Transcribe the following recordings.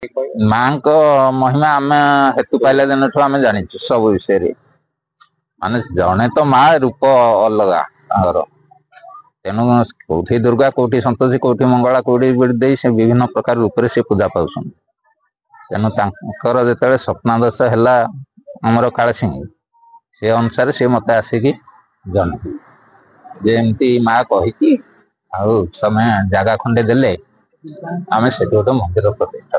माँ को महिमा आम हेतु पाइला दिन आम जानी सब विषय माने जड़े तो माँ रूप अलग तेणु कौटी दुर्गा कौटी संतोषी कौटी मंगला कौटी दे से विभिन्न प्रकार रूप से पूजा पाऊँ तेणु जो स्वप्नादश है आमर कालसिंह से अनुसार सी मत आसिकी जन जमती माँ कही तमें जगह खंडे देले आम से गोटे मंदिर प्रतिष्ठा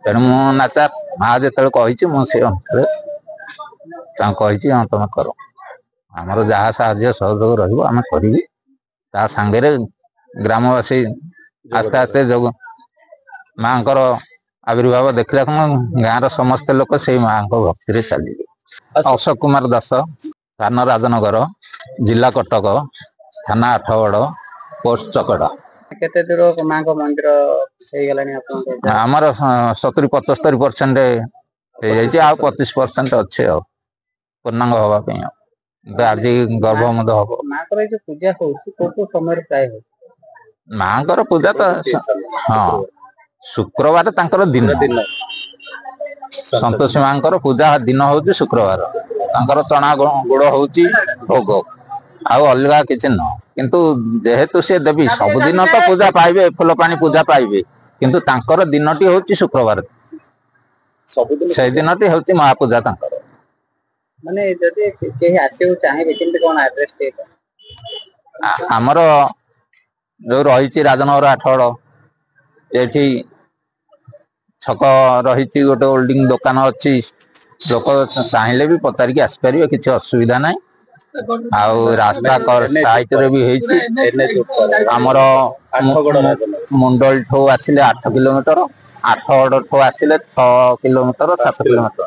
तेणु मु नाचार माँ जो कही मुझे अनुसार हाँ तुम कर आमर जहाँ साहय सहयोग रहा करी सांगे ग्रामवासी आस्ते आस्ते जो माँ आविर्भाव देखला गाँव समस्त लोक से माँ भक्ति चलिए। अशोक कुमार दास थाना राजनगर जिला कटक थाना आठगड़ पोस्ट चकड़ा केते दूर माँ को मंदिर आमर 70-75% आ 25% अच्छे पूर्णांग हाँपाई आज गर्भ मत हम पूजा समय प्राय माँ पूजा तो हाँ शुक्रवार दिन संतोषी माँ पूजा दिन हूँ शुक्रवार चना गुड़ हूँ भोग आउ अलग किसी न किंतु जेहेतु सी देवी सबुदिन तो पूजा पाइबे फूल पानी पूजा पाइबे किंतु तांकर दिनटी हूँ शुक्रवार से दिनटी हूँ महापूजा माने जदि केही आसे चाहिए किंतु कोन एड्रेस आमर जो रही राजनगर आठगड़ ये छक रही गोटे होल्डिंग दुकान अच्छी लोक चाहिए भी पचारिक आसपारे किसी असुविधा ना आउ रास्ता साइट रे भी आमर मुंडल ठू आसिले 8 किलोमीटर आठगड़ ठू आसिले 6 किलोमीटर 7 किलोमीटर